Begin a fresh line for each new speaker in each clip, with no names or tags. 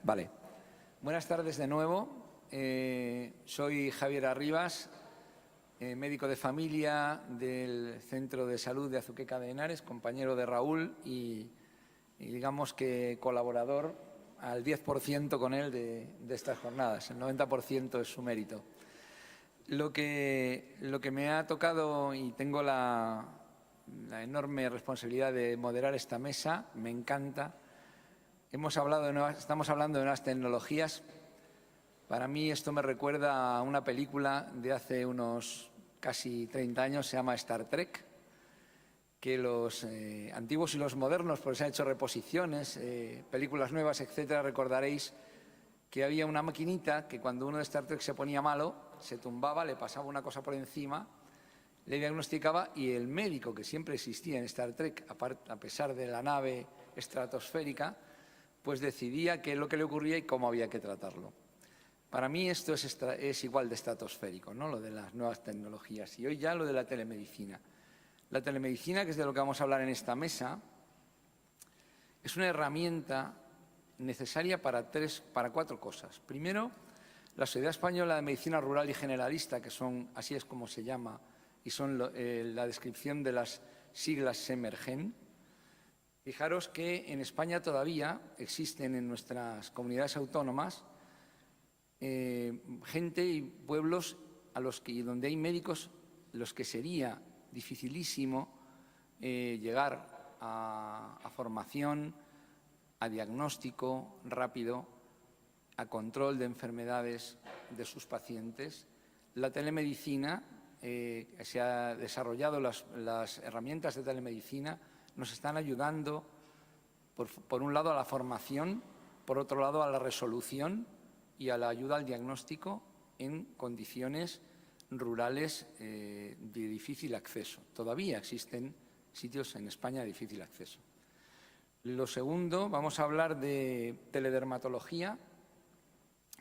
Vale. Buenas tardes de nuevo. Soy Javier Arribas, médico de familia del Centro de Salud de Azuqueca de Henares, compañero de Raúl y digamos que colaborador al 10% con él de estas jornadas. El 90% es su mérito. Lo que me ha tocado y tengo la enorme responsabilidad de moderar esta mesa, me encanta. Estamos hablando de nuevas tecnologías. Para mí esto me recuerda a una película de hace unos casi 30 años, se llama Star Trek, que los antiguos y los modernos, pues se han hecho reposiciones, películas nuevas, etcétera. Recordaréis que había una maquinita que cuando uno de Star Trek se ponía malo, se tumbaba, le pasaba una cosa por encima, le diagnosticaba y el médico, que siempre existía en Star Trek, a pesar de la nave estratosférica, pues decidía qué es lo que le ocurría y cómo había que tratarlo. Para mí esto es igual de estratosférico, ¿no? Lo de las nuevas tecnologías. Y hoy ya lo de la telemedicina. La telemedicina, que es de lo que vamos a hablar en esta mesa, es una herramienta necesaria para cuatro cosas. Primero, la Sociedad Española de Medicina Rural y Generalista, que así es como se llama, y son la descripción de las siglas SEMERGEN. Fijaros que en España todavía existen en nuestras comunidades autónomas gente y pueblos donde hay médicos los que sería dificilísimo llegar a formación, a diagnóstico rápido, a control de enfermedades de sus pacientes. La telemedicina, se ha desarrollado las herramientas de telemedicina, nos están ayudando, por un lado, a la formación, por otro lado, a la resolución y a la ayuda al diagnóstico en condiciones rurales de difícil acceso. Todavía existen sitios en España de difícil acceso. Lo segundo, vamos a hablar de teledermatología,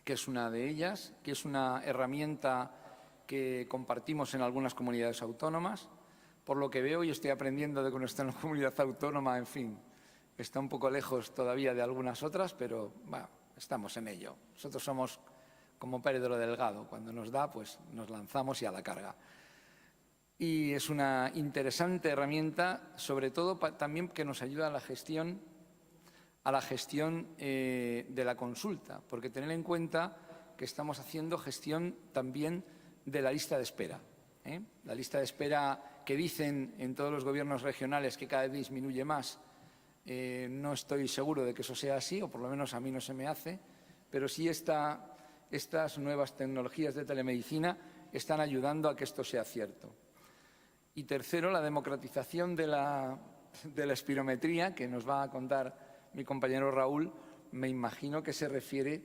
que es una de ellas, que es una herramienta que compartimos en algunas comunidades autónomas. Por lo que veo y estoy aprendiendo de que nuestra comunidad autónoma, en fin, está un poco lejos todavía de algunas otras, pero bueno, estamos en ello. Nosotros somos como Pedro Delgado, cuando nos da, pues nos lanzamos y a la carga. Y es una interesante herramienta, sobre todo también que nos ayuda a la gestión de la consulta, porque tener en cuenta que estamos haciendo gestión también de la lista de espera. La lista de espera que dicen en todos los gobiernos regionales que cada vez disminuye más, no estoy seguro de que eso sea así, o por lo menos a mí no se me hace, pero sí estas nuevas tecnologías de telemedicina están ayudando a que esto sea cierto. Y tercero, la democratización de la espirometría, que nos va a contar mi compañero Raúl, me imagino que se refiere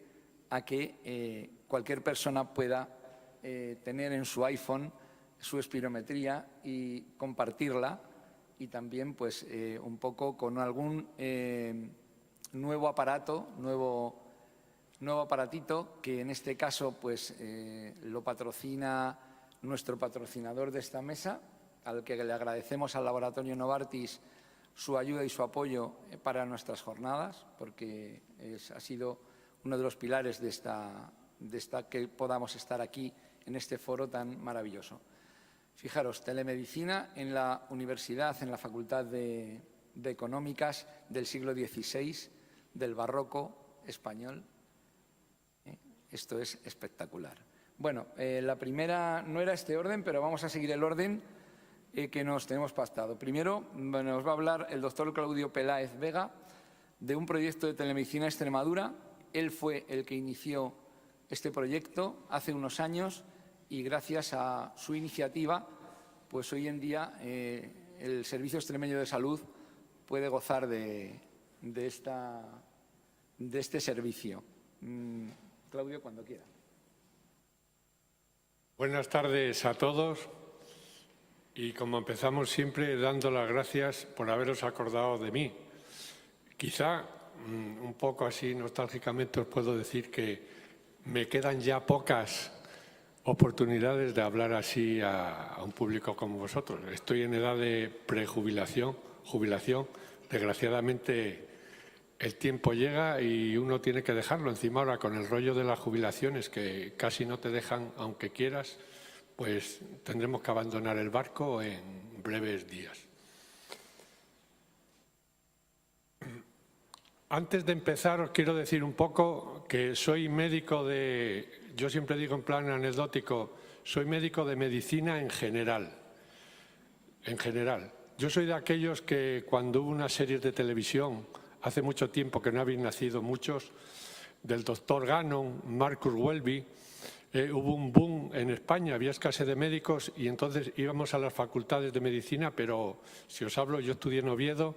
a que cualquier persona pueda tener en su iPhone su espirometría y compartirla, y también pues un poco con algún nuevo aparatito que en este caso pues lo patrocina nuestro patrocinador de esta mesa, al que le agradecemos al Laboratorio Novartis su ayuda y su apoyo para nuestras jornadas, porque ha sido uno de los pilares de esta que podamos estar aquí en este foro tan maravilloso. Fijaros, telemedicina en la universidad, en la Facultad de Económicas del siglo XVI, del barroco español. Esto es espectacular. Bueno, la primera no era este orden, pero vamos a seguir el orden que nos tenemos pactado. Primero nos va a hablar el doctor Claudio Peláez Vega de un proyecto de telemedicina en Extremadura. Él fue el que inició este proyecto hace unos años y gracias a su iniciativa, pues hoy en día el Servicio Extremeño de Salud puede gozar de este servicio. Claudio, cuando quiera.
Buenas tardes a todos y como empezamos siempre dando las gracias por haberos acordado de mí. Quizá un poco así nostálgicamente os puedo decir que me quedan ya pocas oportunidades de hablar así a un público como vosotros. Estoy en edad de prejubilación, jubilación. Desgraciadamente el tiempo llega y uno tiene que dejarlo. Encima ahora con el rollo de las jubilaciones que casi no te dejan aunque quieras, pues tendremos que abandonar el barco en breves días. Antes de empezar os quiero decir un poco que soy médico yo siempre digo en plan anecdótico, soy médico de medicina en general. En general. Yo soy de aquellos que cuando hubo unas series de televisión, hace mucho tiempo que no habéis nacido muchos, del doctor Gannon, Marcus Welby, hubo un boom en España, había escasez de médicos y entonces íbamos a las facultades de medicina, pero si os hablo, yo estudié en Oviedo,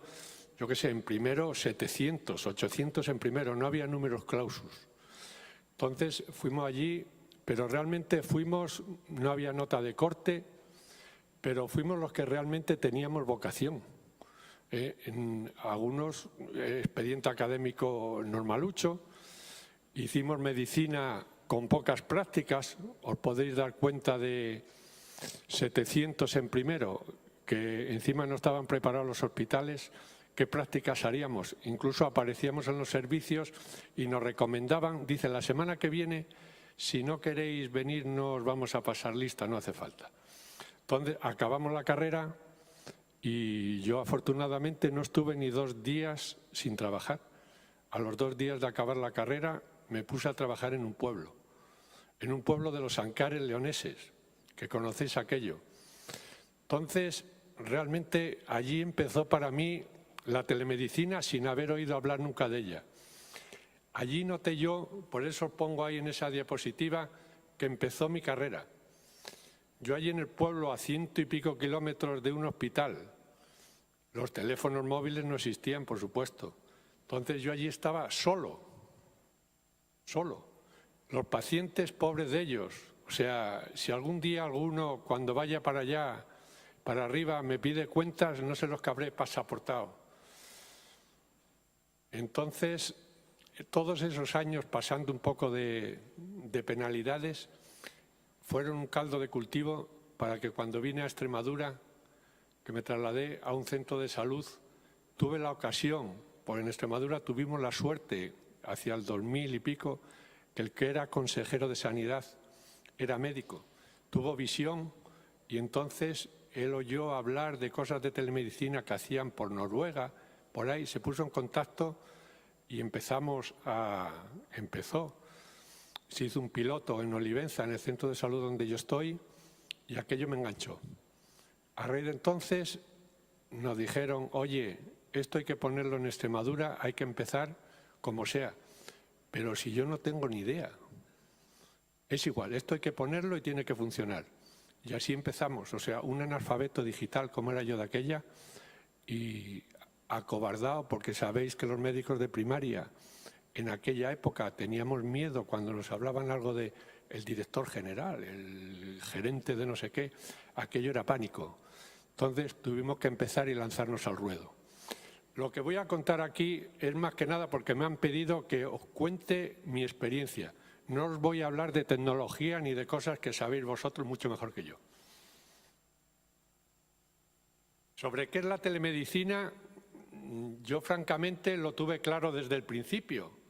yo qué sé, en primero 700, 800 en primero, no había números clausus. Entonces fuimos allí, pero realmente fuimos, no había nota de corte, pero fuimos los que realmente teníamos vocación. En algunos, expediente académico normalucho, hicimos medicina con pocas prácticas, os podéis dar cuenta de 700 en primero, que encima no estaban preparados los hospitales, ¿qué prácticas haríamos? Incluso aparecíamos en los servicios y nos recomendaban, dice, la semana que viene, si no queréis venir, no os vamos a pasar lista, no hace falta. Entonces, acabamos la carrera y yo afortunadamente no estuve ni 2 días sin trabajar. A los 2 días de acabar la carrera me puse a trabajar en un pueblo de los Ancares leoneses, que conocéis aquello. Entonces, realmente allí empezó para mí la telemedicina sin haber oído hablar nunca de ella. Allí noté yo, por eso os pongo ahí en esa diapositiva, que empezó mi carrera. Yo allí en el pueblo, a 100 y pico kilómetros de un hospital, los teléfonos móviles no existían, por supuesto. Entonces yo allí estaba solo. Los pacientes, pobres de ellos. O sea, si algún día alguno, cuando vaya para allá, para arriba, me pide cuentas, no sé los que habré pasaportado. Entonces, todos esos años pasando un poco de penalidades, fueron un caldo de cultivo para que cuando vine a Extremadura, que me trasladé a un centro de salud, tuve la ocasión, porque en Extremadura tuvimos la suerte, hacia el 2000 y pico, que el que era consejero de Sanidad era médico, tuvo visión y entonces él oyó hablar de cosas de telemedicina que hacían por Noruega, por ahí, se puso en contacto y se hizo un piloto en Olivenza, en el centro de salud donde yo estoy, y aquello me enganchó. A raíz de entonces nos dijeron, oye, esto hay que ponerlo en Extremadura, hay que empezar como sea. Pero si yo no tengo ni idea, es igual, esto hay que ponerlo y tiene que funcionar. Y así empezamos, o sea, un analfabeto digital como era yo de aquella y acobardado, porque sabéis que los médicos de primaria en aquella época teníamos miedo cuando nos hablaban algo de el director general, el gerente de no sé qué, aquello era pánico. Entonces tuvimos que empezar y lanzarnos al ruedo. Lo que voy a contar aquí es más que nada porque me han pedido que os cuente mi experiencia. No os voy a hablar de tecnología ni de cosas que sabéis vosotros mucho mejor que yo. Sobre qué es la telemedicina, yo francamente lo tuve claro desde el principio.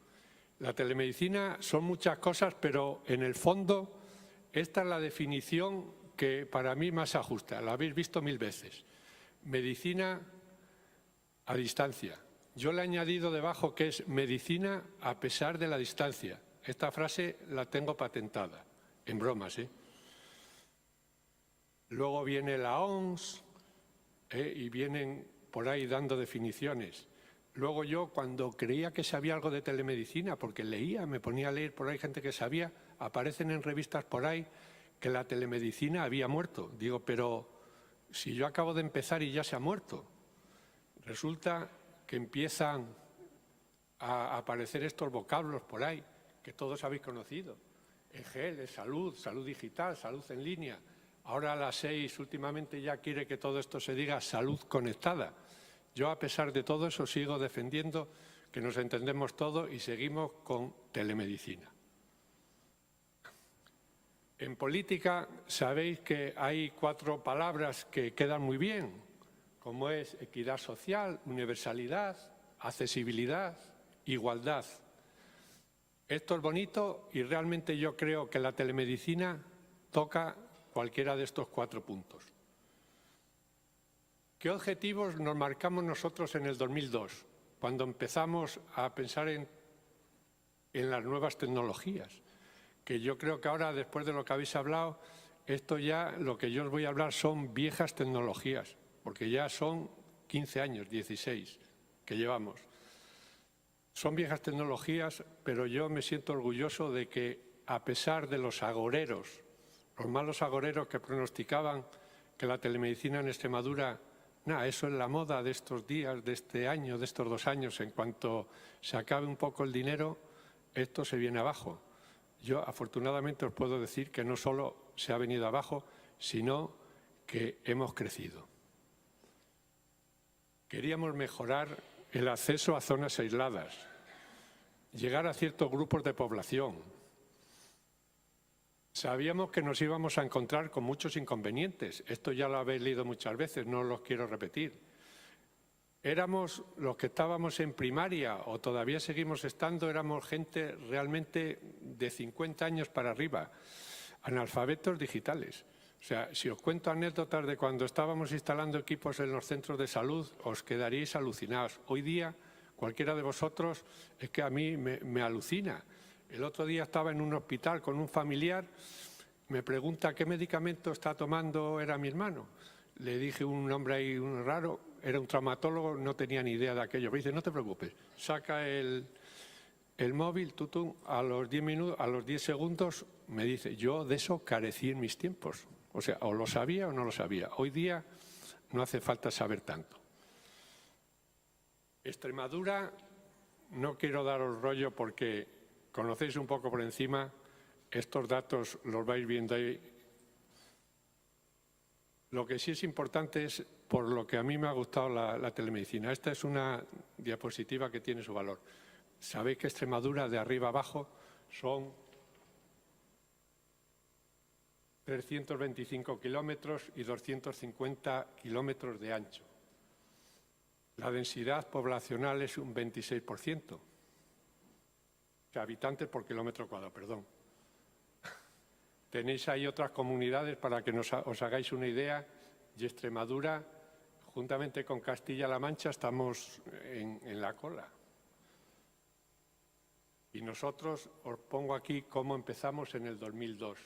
La telemedicina son muchas cosas, pero en el fondo esta es la definición que para mí más se ajusta. La habéis visto 1000 veces. Medicina a distancia. Yo le he añadido debajo que es medicina a pesar de la distancia. Esta frase la tengo patentada, en bromas, ¿eh? Luego viene la OMS y vienen por ahí dando definiciones. Luego yo, cuando creía que sabía algo de telemedicina, porque leía, me ponía a leer por ahí gente que sabía, aparecen en revistas por ahí que la telemedicina había muerto. Digo, pero si yo acabo de empezar y ya se ha muerto. Resulta que empiezan a aparecer estos vocablos por ahí, que todos habéis conocido. EGL, salud, salud digital, salud en línea. Ahora la 6 últimamente ya quiere que todo esto se diga salud conectada. Yo, a pesar de todo eso, sigo defendiendo que nos entendemos todos y seguimos con telemedicina. En política sabéis que hay 4 palabras que quedan muy bien, como es equidad social, universalidad, accesibilidad igualdad. Esto es bonito y realmente yo creo que la telemedicina toca cualquiera de estos 4 puntos. ¿Qué objetivos nos marcamos nosotros en el 2002, cuando empezamos a pensar en las nuevas tecnologías? Que yo creo que ahora, después de lo que habéis hablado, esto ya, lo que yo os voy a hablar son viejas tecnologías, porque ya son 15 años, 16 que llevamos. Son viejas tecnologías, pero yo me siento orgulloso de que, a pesar de los agoreros, los malos agoreros que pronosticaban que la telemedicina en Extremadura, eso es la moda de estos días, de este año, de estos 2 años, en cuanto se acabe un poco el dinero, esto se viene abajo. Yo, afortunadamente, os puedo decir que no solo se ha venido abajo, sino que hemos crecido. Queríamos mejorar el acceso a zonas aisladas, llegar a ciertos grupos de población. Sabíamos que nos íbamos a encontrar con muchos inconvenientes. Esto ya lo habéis leído muchas veces, no los quiero repetir. Éramos los que estábamos en primaria, o todavía seguimos estando, éramos gente realmente de 50 años para arriba, analfabetos digitales. O sea, si os cuento anécdotas de cuando estábamos instalando equipos en los centros de salud, os quedaríais alucinados. Hoy día, cualquiera de vosotros, es que a mí me alucina. El otro día estaba en un hospital con un familiar, me pregunta qué medicamento está tomando, era mi hermano. Le dije un nombre ahí raro, era un traumatólogo, no tenía ni idea de aquello. Me dice, no te preocupes, saca el móvil, a los 10 minutos, a los 10 segundos, me dice, yo de eso carecí en mis tiempos. O sea, o lo sabía o no lo sabía. Hoy día no hace falta saber tanto. Extremadura, no quiero daros rollo porque conocéis un poco por encima, estos datos los vais viendo ahí. Lo que sí es importante es, por lo que a mí me ha gustado la telemedicina. Esta es una diapositiva que tiene su valor. Sabéis que Extremadura, de arriba abajo, son 325 kilómetros y 250 kilómetros de ancho. La densidad poblacional es un 26%. O sea, habitantes por kilómetro cuadrado, perdón. Tenéis ahí otras comunidades para que os hagáis una idea. Y Extremadura, juntamente con Castilla-La Mancha, estamos en la cola. Y nosotros os pongo aquí cómo empezamos en el 2002.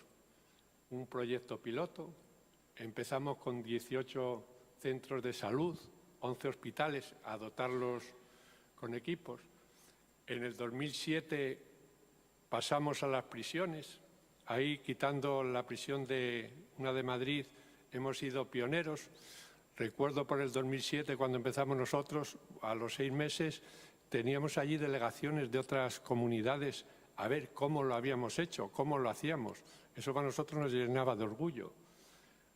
Un proyecto piloto. Empezamos con 18 centros de salud, 11 hospitales, a dotarlos con equipos. En el 2007 pasamos a las prisiones. Ahí, quitando la prisión de Madrid, hemos sido pioneros. Recuerdo por el 2007, cuando empezamos nosotros, a los 6 meses, teníamos allí delegaciones de otras comunidades a ver cómo lo habíamos hecho, cómo lo hacíamos. Eso para nosotros nos llenaba de orgullo.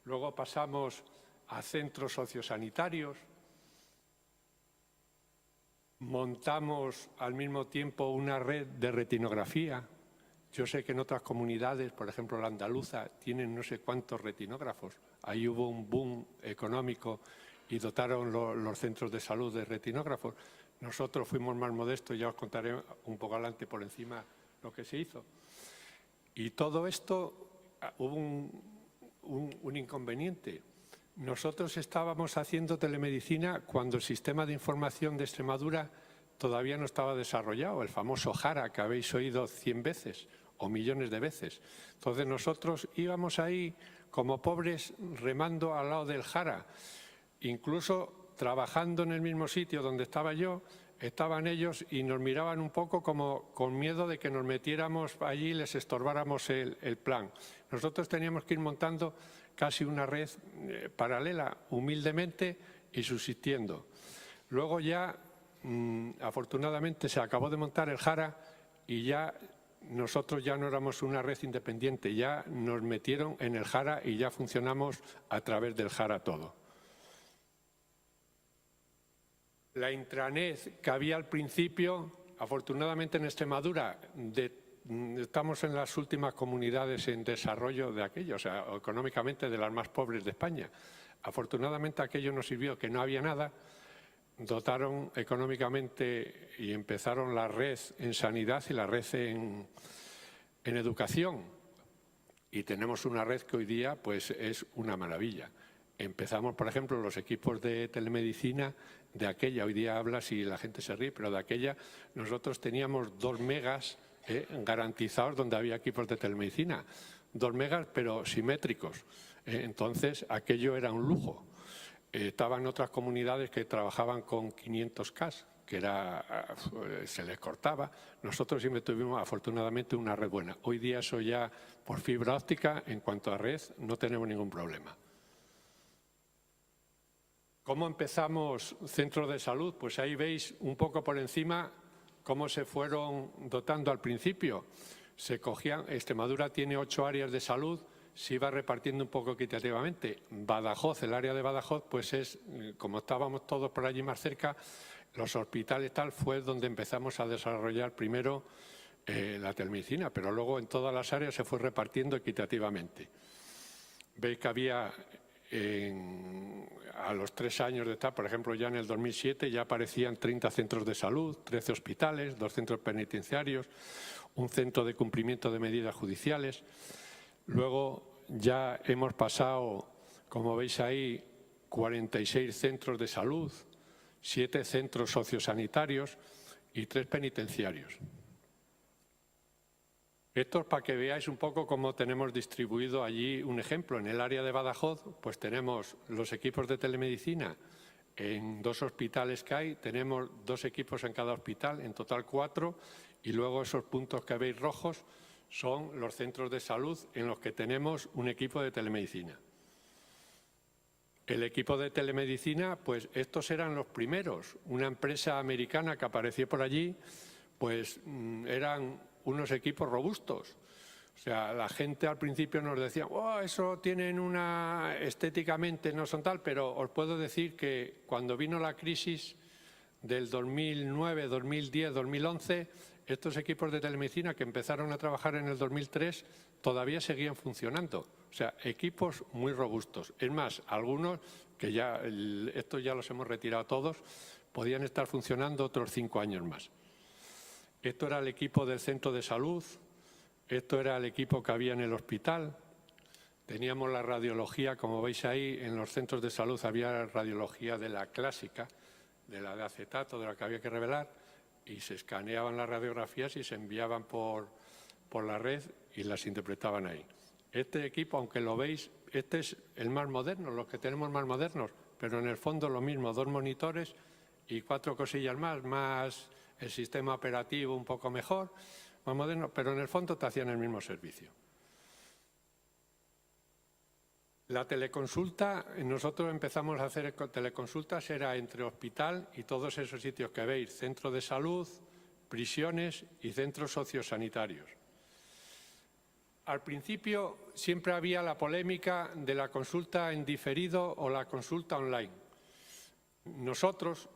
Luego pasamos a centros sociosanitarios. Montamos al mismo tiempo una red de retinografía. Yo sé que en otras comunidades, por ejemplo la andaluza, tienen no sé cuántos retinógrafos. Ahí hubo un boom económico y dotaron los centros de salud de retinógrafos. Nosotros fuimos más modestos, ya os contaré un poco adelante por encima lo que se hizo. Y todo esto, hubo un inconveniente. Nosotros estábamos haciendo telemedicina cuando el sistema de información de Extremadura todavía no estaba desarrollado, el famoso Jara, que habéis oído 100 veces o millones de veces. Entonces nosotros íbamos ahí como pobres remando al lado del Jara, incluso trabajando en el mismo sitio donde estaba yo, estaban ellos y nos miraban un poco como con miedo de que nos metiéramos allí y les estorbáramos el plan. Nosotros teníamos que ir montando casi una red paralela, humildemente y subsistiendo. Luego ya, afortunadamente, se acabó de montar el Jara y ya nosotros ya no éramos una red independiente, ya nos metieron en el Jara y ya funcionamos a través del Jara todo. La intranet que había al principio, afortunadamente en Extremadura, estamos en las últimas comunidades en desarrollo de aquello, o sea, económicamente de las más pobres de España. Afortunadamente aquello nos sirvió, que no había nada, dotaron económicamente y empezaron la red en sanidad y la red en educación. Y tenemos una red que hoy día pues, es una maravilla. Empezamos, por ejemplo, los equipos de telemedicina de aquella, hoy día hablas y la gente se ríe, pero de aquella nosotros teníamos 2 megas garantizados donde había equipos de telemedicina. 2 megas pero simétricos. Entonces aquello era un lujo. Estaban otras comunidades que trabajaban con 500K, que se les cortaba. Nosotros siempre tuvimos afortunadamente una red buena. Hoy día eso ya por fibra óptica, en cuanto a red, no tenemos ningún problema. ¿Cómo empezamos centros de salud? Pues ahí veis un poco por encima cómo se fueron dotando al principio. Se cogían, Extremadura tiene 8 áreas de salud, se iba repartiendo un poco equitativamente. Badajoz, el área de Badajoz, pues es, como estábamos todos por allí más cerca, los hospitales tal, fue donde empezamos a desarrollar primero la telemedicina, pero luego en todas las áreas se fue repartiendo equitativamente. Veis que había a los 3 años de estar, por ejemplo, ya en el 2007 ya aparecían 30 centros de salud, 13 hospitales, 2 centros penitenciarios, un centro de cumplimiento de medidas judiciales. Luego ya hemos pasado, como veis ahí, 46 centros de salud, 7 centros sociosanitarios y 3 penitenciarios. Esto es para que veáis un poco cómo tenemos distribuido allí un ejemplo. En el área de Badajoz, pues tenemos los equipos de telemedicina en 2 hospitales que hay, tenemos 2 equipos en cada hospital, en total 4, y luego esos puntos que veis rojos son los centros de salud en los que tenemos un equipo de telemedicina. El equipo de telemedicina, pues estos eran los primeros. Una empresa americana que apareció por allí, pues eran unos equipos robustos. O sea, la gente al principio nos decía, oh, eso tienen una, estéticamente no son tal, pero os puedo decir que cuando vino la crisis del 2009, 2010, 2011, estos equipos de telemedicina que empezaron a trabajar en el 2003 todavía seguían funcionando. O sea, equipos muy robustos. Es más, algunos, que ya estos ya los hemos retirado todos, podían estar funcionando otros 5 años más. Esto era el equipo del centro de salud, esto era el equipo que había en el hospital. Teníamos la radiología, como veis ahí, en los centros de salud había radiología de la clásica, de la de acetato, de la que había que revelar, y se escaneaban las radiografías y se enviaban por la red y las interpretaban ahí. Este equipo, aunque lo veis, este es el más moderno, los que tenemos más modernos, pero en el fondo lo mismo, 2 monitores y 4 cosillas más el sistema operativo un poco mejor, más moderno, pero en el fondo te hacían el mismo servicio. La teleconsulta, nosotros empezamos a hacer teleconsultas, era entre hospital y todos esos sitios que veis, centro de salud, prisiones y centros sociosanitarios. Al principio siempre había la polémica de la consulta en diferido o la consulta online. Nosotros,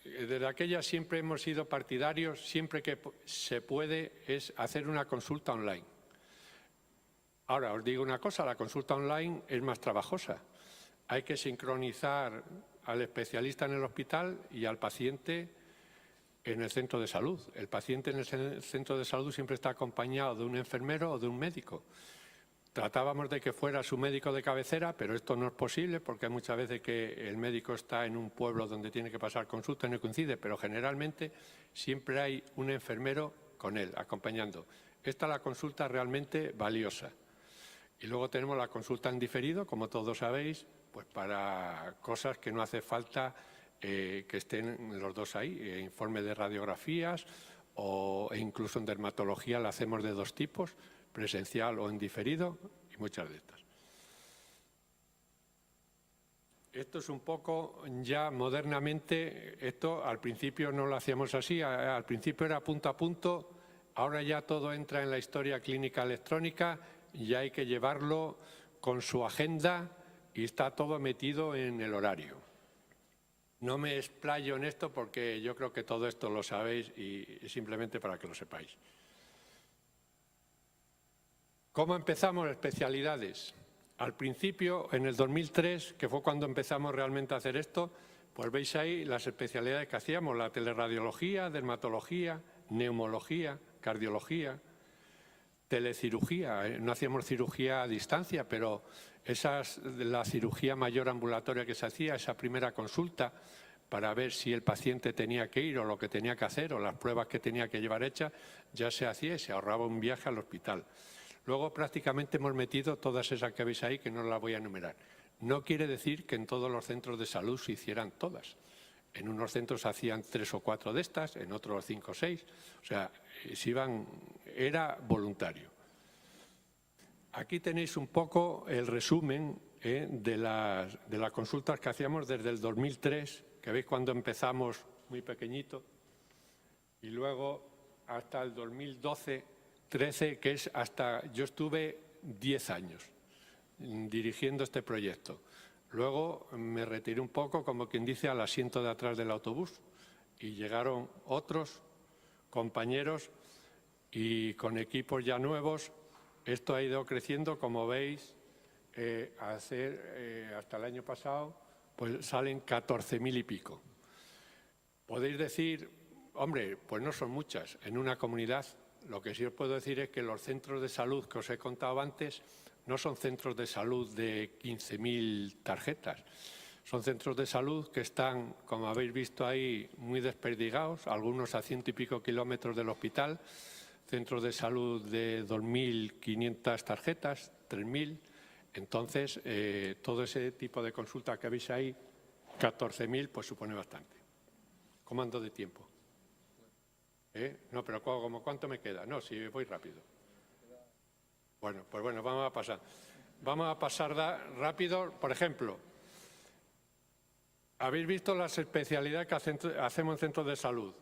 desde aquella siempre hemos sido partidarios, siempre que se puede, es hacer una consulta online. Ahora, os digo una cosa, la consulta online es más trabajosa. Hay que sincronizar al especialista en el hospital y al paciente en el centro de salud. El paciente en el centro de salud siempre está acompañado de un enfermero o de un médico. Tratábamos de que fuera su médico de cabecera, pero esto no es posible porque hay muchas veces que el médico está en un pueblo donde tiene que pasar consulta y no coincide, pero generalmente siempre hay un enfermero con él, acompañando. Esta es la consulta realmente valiosa. Y luego tenemos la consulta en diferido, como todos sabéis, pues para cosas que no hace falta que estén los dos ahí, informe de radiografías e incluso en dermatología la hacemos de 2 tipos, presencial o en diferido, y muchas de estas. Esto es un poco ya modernamente, esto al principio no lo hacíamos así, al principio era punto a punto, ahora ya todo entra en la historia clínica electrónica y ya hay que llevarlo con su agenda y está todo metido en el horario. No me explayo en esto porque yo creo que todo esto lo sabéis y simplemente para que lo sepáis. ¿Cómo empezamos especialidades? Al principio, en el 2003, que fue cuando empezamos realmente a hacer esto, Pues veis ahí las especialidades que hacíamos, la teleradiología, dermatología, neumología, cardiología, telecirugía. No hacíamos cirugía a distancia, pero la cirugía mayor ambulatoria que se hacía, esa primera consulta para ver si el paciente tenía que ir o lo que tenía que hacer o las pruebas que tenía que llevar hechas, ya se hacía y se ahorraba un viaje al hospital. Luego prácticamente hemos metido todas esas que veis ahí, que no las voy a enumerar. No quiere decir que en todos los centros de salud se hicieran todas. En unos centros hacían 3 o 4 de estas, en otros 5 o 6. O sea, era voluntario. Aquí tenéis un poco el resumen de las consultas que hacíamos desde el 2003, que veis cuando empezamos muy pequeñito, y luego hasta el 2012-13, que es hasta yo estuve 10 años dirigiendo este proyecto. Luego me retiré un poco, como quien dice, al asiento de atrás del autobús y llegaron otros compañeros y con equipos ya nuevos. Esto ha ido creciendo, como veis, hasta el año pasado pues salen 14.000 y pico. Podéis decir, hombre, pues no son muchas en una comunidad. Lo que sí os puedo decir es que los centros de salud que os he contado antes no son centros de salud de 15.000 tarjetas. Son centros de salud que están, como habéis visto ahí, muy desperdigados, algunos a 100 y pico kilómetros del hospital, centros de salud de 2.500 tarjetas, 3.000. Entonces, todo ese tipo de consultas que veis ahí, 14.000, pues supone bastante. ¿Cómo ando de tiempo? No, pero ¿cuánto me queda? No, si voy rápido. Bueno, pues bueno, vamos a pasar. Vamos a pasar rápido. Por ejemplo, habéis visto las especialidades que hacemos en centros de salud.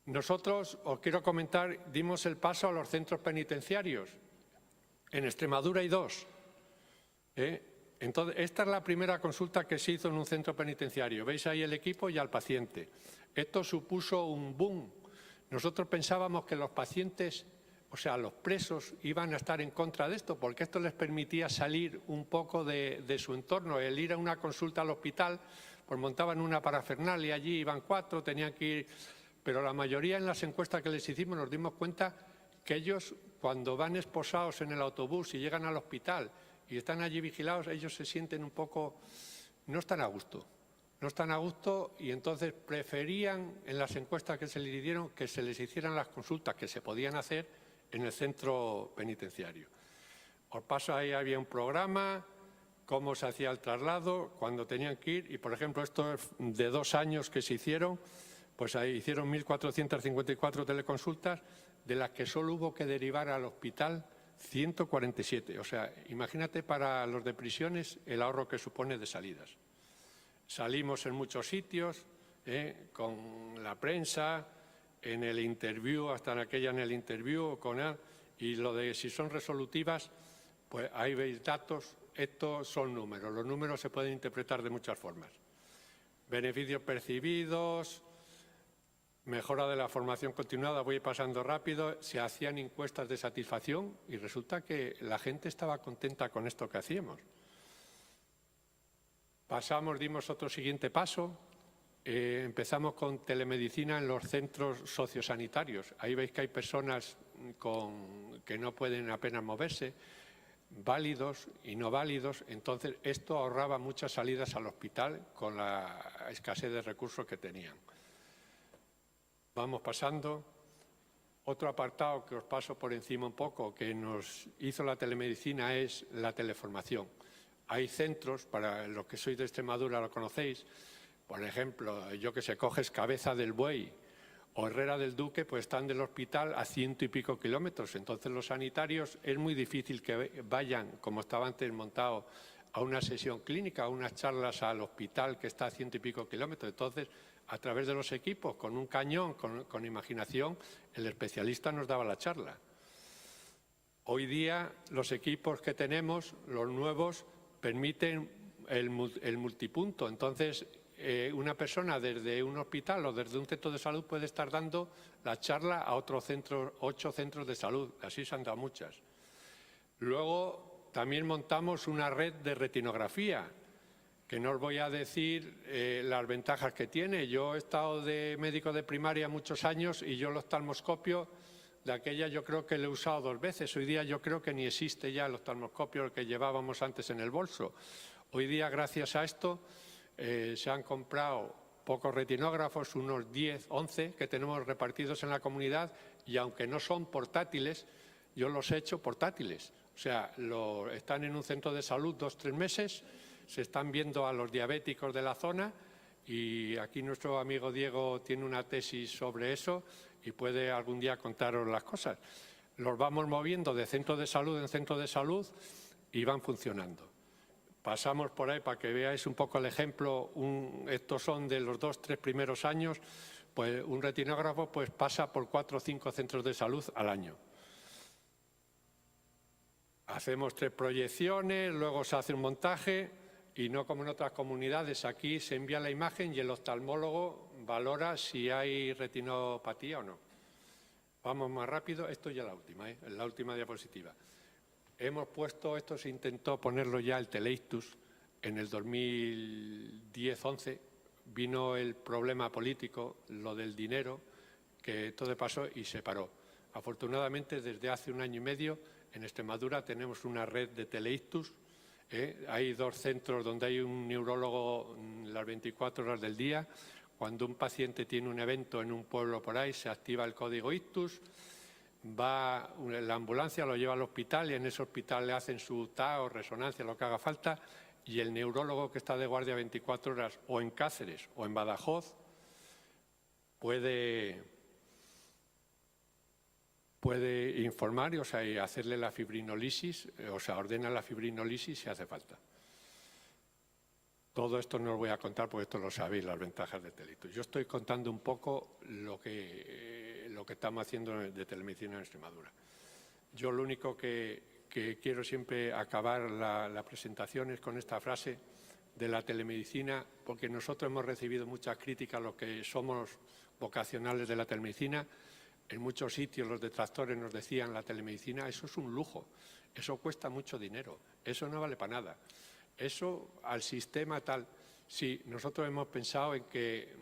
Nosotros, os quiero comentar, dimos el paso a los centros penitenciarios. En Extremadura hay 2. Entonces, esta es la primera consulta que se hizo en un centro penitenciario. Veis ahí el equipo y al paciente. Esto supuso un boom. Nosotros pensábamos que los pacientes, o sea, los presos, iban a estar en contra de esto, porque esto les permitía salir un poco de su entorno. El ir a una consulta al hospital, pues montaban una parafernalia allí, iban 4, tenían que ir. Pero la mayoría en las encuestas que les hicimos nos dimos cuenta que ellos, cuando van esposados en el autobús y llegan al hospital y están allí vigilados, ellos se sienten un poco, no están a gusto. No están a gusto y entonces preferían, en las encuestas que se les dieron, que se les hicieran las consultas que se podían hacer en el centro penitenciario. Os paso, ahí había un programa, cómo se hacía el traslado, cuando tenían que ir, y por ejemplo, esto es de 2 años que se hicieron, pues ahí hicieron 1.454 teleconsultas, de las que solo hubo que derivar al hospital 147. O sea, imagínate para los de prisiones el ahorro que supone de salidas. Salimos en muchos sitios, con la prensa, en el interview, hasta en el interview, y lo de si son resolutivas, pues ahí veis datos, estos son números. Los números se pueden interpretar de muchas formas. Beneficios percibidos, mejora de la formación continuada, voy pasando rápido, se hacían encuestas de satisfacción y resulta que la gente estaba contenta con esto que hacíamos. Dimos otro siguiente paso, empezamos con telemedicina en los centros sociosanitarios. Ahí veis que hay personas que no pueden apenas moverse, válidos y no válidos. Entonces, esto ahorraba muchas salidas al hospital con la escasez de recursos que tenían. Vamos pasando. Otro apartado que os paso por encima un poco, que nos hizo la telemedicina, es la teleformación. Hay centros, para los que sois de Extremadura lo conocéis, por ejemplo, yo que sé, coges Cabeza del Buey o Herrera del Duque, pues están del hospital a 100 y pico kilómetros. Entonces los sanitarios es muy difícil que vayan, como estaba antes montado, a una sesión clínica, a unas charlas al hospital que está a 100 y pico kilómetros. Entonces, a través de los equipos, con un cañón, con imaginación, el especialista nos daba la charla. Hoy día los equipos que tenemos, los nuevos, permiten el multipunto. Entonces, una persona desde un hospital o desde un centro de salud puede estar dando la charla a otros centros, 8 centros de salud. Así se han dado muchas. Luego, también montamos una red de retinografía. que no os voy a decir las ventajas que tiene. Yo he estado de médico de primaria muchos años y yo el oftalmoscopio de aquella yo creo que lo he usado 2 veces. Hoy día yo creo que ni existe ya el oftalmoscopio que llevábamos antes en el bolso. Hoy día, gracias a esto, se han comprado pocos retinógrafos, unos 10, 11 que tenemos repartidos en la comunidad, y aunque no son portátiles, yo los he hecho portátiles. O sea, están en un centro de salud 2 o 3 meses, se están viendo a los diabéticos de la zona, y aquí nuestro amigo Diego tiene una tesis sobre eso y puede algún día contaros las cosas. Los vamos moviendo de centro de salud en centro de salud y van funcionando. Pasamos por ahí para que veáis un poco el ejemplo. Estos son de los 2 o 3 primeros años. Pues un retinógrafo pues, pasa por 4 o 5 centros de salud al año. Hacemos 3 proyecciones, luego se hace un montaje y no como en otras comunidades. Aquí se envía la imagen y el oftalmólogo valora si hay retinopatía o no. Vamos más rápido. Esto ya es la última diapositiva. Hemos puesto, esto se intentó ponerlo ya el Teleictus en el 2010-11. Vino el problema político, lo del dinero, que todo pasó y se paró. Afortunadamente, desde hace 1 año y medio, en Extremadura tenemos una red de Teleictus. Hay 2 centros donde hay un neurólogo las 24 horas del día. Cuando un paciente tiene un evento en un pueblo por ahí, se activa el código ictus, va la ambulancia, lo lleva al hospital y en ese hospital le hacen su TAO, resonancia, lo que haga falta, y el neurólogo que está de guardia 24 horas o en Cáceres o en Badajoz puede informar y hacerle la fibrinolisis, ordena la fibrinolisis si hace falta. Todo esto no os voy a contar porque esto lo sabéis, las ventajas de Teleictus. Yo estoy contando un poco lo que estamos haciendo de telemedicina en Extremadura. Yo lo único que quiero siempre acabar la presentación es con esta frase de la telemedicina, porque nosotros hemos recibido muchas críticas, los que somos vocacionales de la telemedicina. En muchos sitios los detractores nos decían la telemedicina, eso es un lujo, eso cuesta mucho dinero, eso no vale para nada. Eso al sistema tal, sí, nosotros hemos pensado en que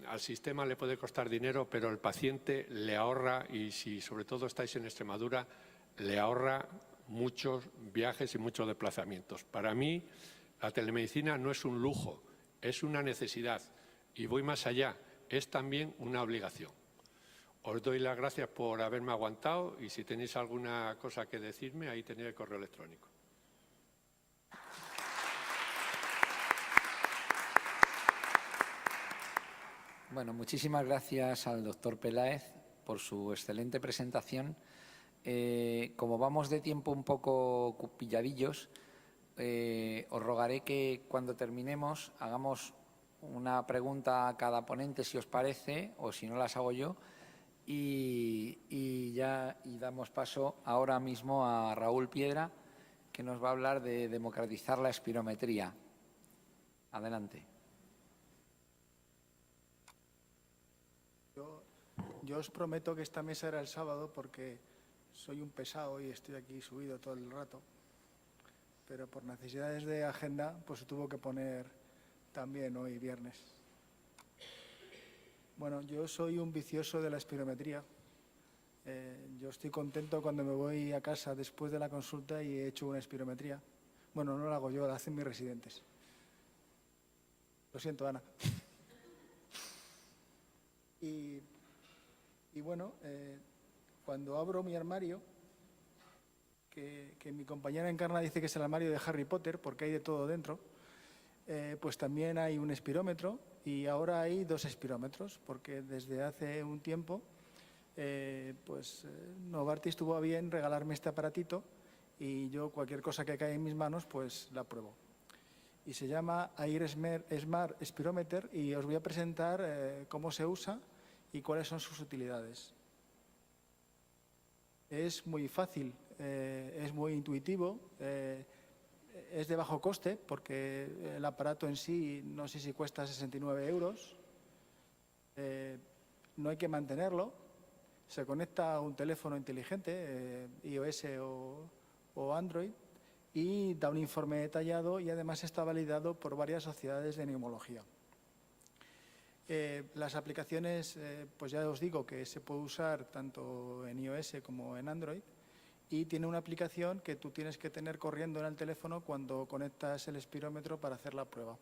al sistema le puede costar dinero, pero el paciente le ahorra, y si sobre todo estáis en Extremadura, le ahorra muchos viajes y muchos desplazamientos. Para mí, la telemedicina no es un lujo, es una necesidad. Y voy más allá, es también una obligación. Os doy las gracias por haberme aguantado y si tenéis alguna cosa que decirme, ahí tenéis el correo electrónico.
Bueno, muchísimas gracias al doctor Peláez por su excelente presentación. Como vamos de tiempo un poco pilladillos, os rogaré que cuando terminemos hagamos una pregunta a cada ponente, si os parece, o si no las hago yo, y damos paso ahora mismo a Raúl Piedra, que nos va a hablar de democratizar la espirometría. Adelante.
Yo os prometo que esta mesa era el sábado porque soy un pesado y estoy aquí subido todo el rato, pero por necesidades de agenda pues se tuvo que poner también hoy viernes. Bueno, yo soy un vicioso de la espirometría. Yo estoy contento cuando me voy a casa después de la consulta y he hecho una espirometría. Bueno, no la hago yo, la hacen mis residentes. Lo siento, Ana. Y bueno, cuando abro mi armario, que mi compañera Encarna dice que es el armario de Harry Potter porque hay de todo dentro, pues también hay un espirómetro y ahora hay 2 espirómetros porque desde hace un tiempo Novartis tuvo a bien regalarme este aparatito y yo cualquier cosa que cae en mis manos pues la pruebo. Y se llama Air Smart Spirometer y os voy a presentar cómo se usa y cuáles son sus utilidades. Es muy fácil, es muy intuitivo, es de bajo coste porque el aparato en sí no sé si cuesta 69 euros, no hay que mantenerlo, se conecta a un teléfono inteligente, iOS o Android, y da un informe detallado y además está validado por varias sociedades de neumología. Las aplicaciones, pues ya os digo que se puede usar tanto en iOS como en Android y tiene una aplicación que tú tienes que tener corriendo en el teléfono cuando conectas el espirómetro para hacer la prueba.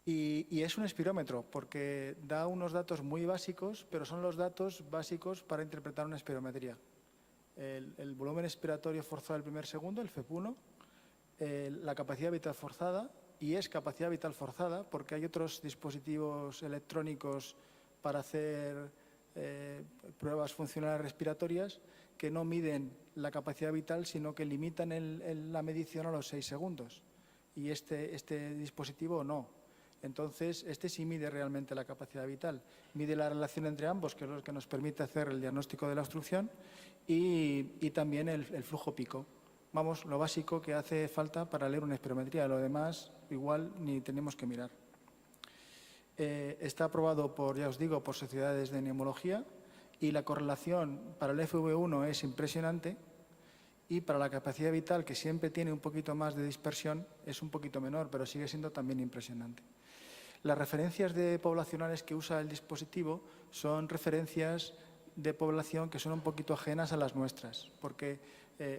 Y es un espirómetro porque da unos datos muy básicos, pero son los datos básicos para interpretar una espirometría. El volumen expiratorio forzado del primer segundo, el FEP1, la capacidad vital forzada, y es capacidad vital forzada porque hay otros dispositivos electrónicos para hacer pruebas funcionales respiratorias que no miden la capacidad vital, sino que limitan la medición a los 6 segundos. Y este dispositivo no. Entonces, este sí mide realmente la capacidad vital. Mide la relación entre ambos, que es lo que nos permite hacer el diagnóstico de la obstrucción, y también el flujo pico. Vamos, lo básico que hace falta para leer una espirometría. Lo demás, igual, ni tenemos que mirar. Está aprobado por, ya os digo, por sociedades de neumología y la correlación para el FV1 es impresionante y para la capacidad vital, que siempre tiene un poquito más de dispersión, es un poquito menor, pero sigue siendo también impresionante. Las referencias poblacionales que usa el dispositivo son referencias de población que son un poquito ajenas a las nuestras, porque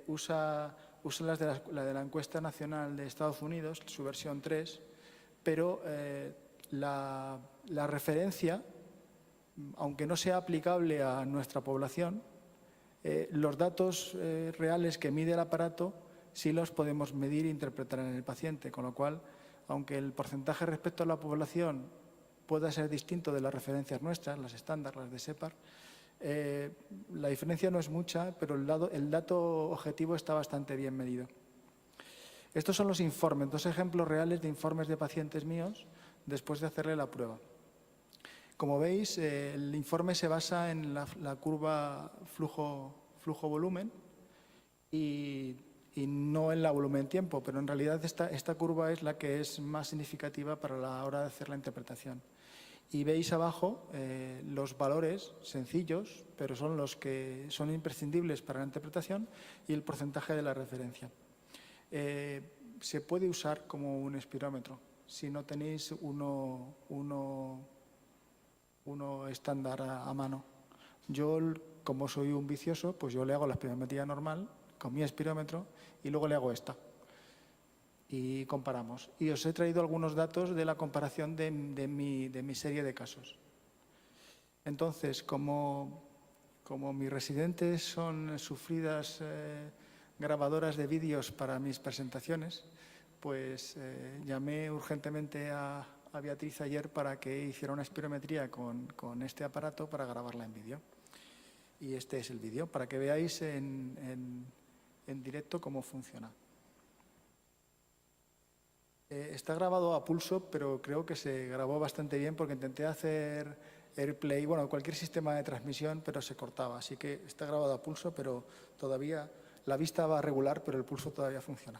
usa la de la encuesta nacional de Estados Unidos, su versión 3, pero la referencia, aunque no sea aplicable a nuestra población, los datos reales que mide el aparato sí los podemos medir e interpretar en el paciente, con lo cual, aunque el porcentaje respecto a la población pueda ser distinto de las referencias nuestras, las estándar, las de SEPAR, la diferencia no es mucha, pero el dato objetivo está bastante bien medido. Estos son los informes, 2 ejemplos reales de informes de pacientes míos después de hacerle la prueba. Como veis, el informe se basa en la curva flujo-volumen y no en la volumen-tiempo, pero en realidad esta curva es la que es más significativa para la hora de hacer la interpretación. Y veis abajo los valores sencillos, pero son los que son imprescindibles para la interpretación, y el porcentaje de la referencia. Se puede usar como un espirómetro si no tenéis uno estándar a mano. Yo, como soy un vicioso, pues yo le hago la espirometría normal con mi espirómetro y luego le hago esta. Y comparamos. Y os he traído algunos datos de la comparación de mi serie de casos. Entonces, como mis residentes son sufridas grabadoras de vídeos para mis presentaciones, pues llamé urgentemente a Beatriz ayer para que hiciera una espirometría con este aparato para grabarla en vídeo. Y este es el vídeo, para que veáis en directo cómo funciona. Está grabado a pulso, pero creo que se grabó bastante bien porque intenté hacer AirPlay, bueno, cualquier sistema de transmisión, pero se cortaba. Así que está grabado a pulso, pero todavía la vista va regular, pero el pulso todavía funciona.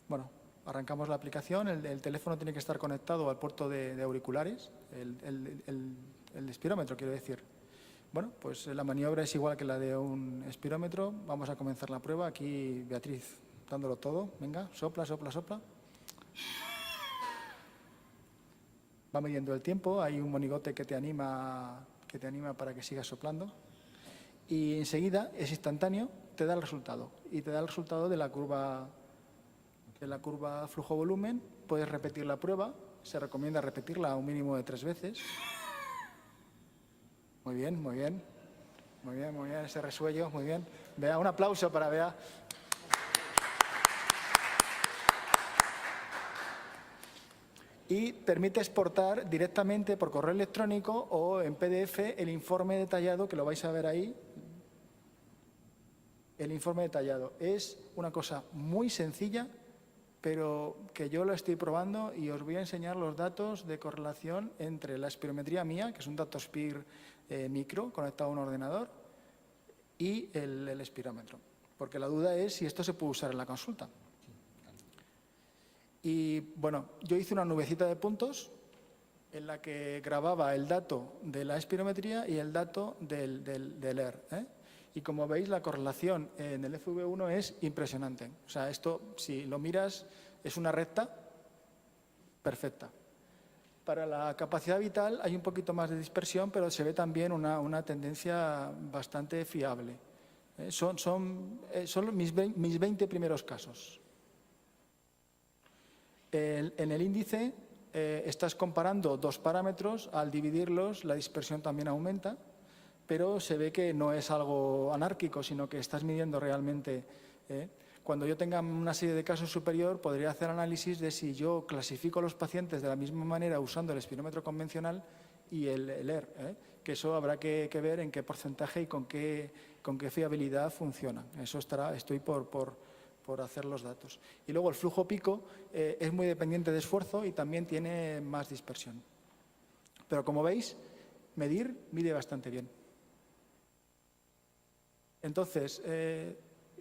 Bueno, arrancamos la aplicación. El teléfono tiene que estar conectado al puerto de auriculares, el espirómetro, quiero decir. Bueno, pues la maniobra es igual que la de un espirómetro. Vamos a comenzar la prueba. Aquí Beatriz dándolo todo. Venga, sopla, sopla, sopla. Va midiendo el tiempo. Hay un monigote que te anima para que sigas soplando. Y enseguida, es instantáneo, te da el resultado. Y te da el resultado de la curva flujo-volumen. Puedes repetir la prueba. Se recomienda repetirla a un mínimo de 3 veces. Muy bien, muy bien. Muy bien, muy bien, ese resuello, muy bien. Bea, un aplauso para Bea. Y permite exportar directamente por correo electrónico o en PDF el informe detallado, que lo vais a ver ahí. El informe detallado. Es una cosa muy sencilla, pero que yo lo estoy probando y os voy a enseñar los datos de correlación entre la espirometría mía, que es un DatoSpir micro conectado a un ordenador, y el espirómetro. Porque la duda es si esto se puede usar en la consulta. Y bueno, yo hice una nubecita de puntos en la que grababa el dato de la espirometría y el dato del ER. Y como veis, la correlación en el FV1 es impresionante. O sea, esto, si lo miras, es una recta perfecta. Para la capacidad vital hay un poquito más de dispersión, pero se ve también una tendencia bastante fiable. Son mis 20 primeros casos. En el índice estás comparando dos parámetros, al dividirlos la dispersión también aumenta, pero se ve que no es algo anárquico, sino que estás midiendo realmente. Cuando yo tenga una serie de casos superior, podría hacer análisis de si yo clasifico a los pacientes de la misma manera usando el espirómetro convencional y el ER, que eso habrá que ver en qué porcentaje y con qué fiabilidad funciona. Eso estoy por hacer los datos. Y luego el flujo pico es muy dependiente de esfuerzo y también tiene más dispersión. Pero como veis, mide bastante bien. Entonces,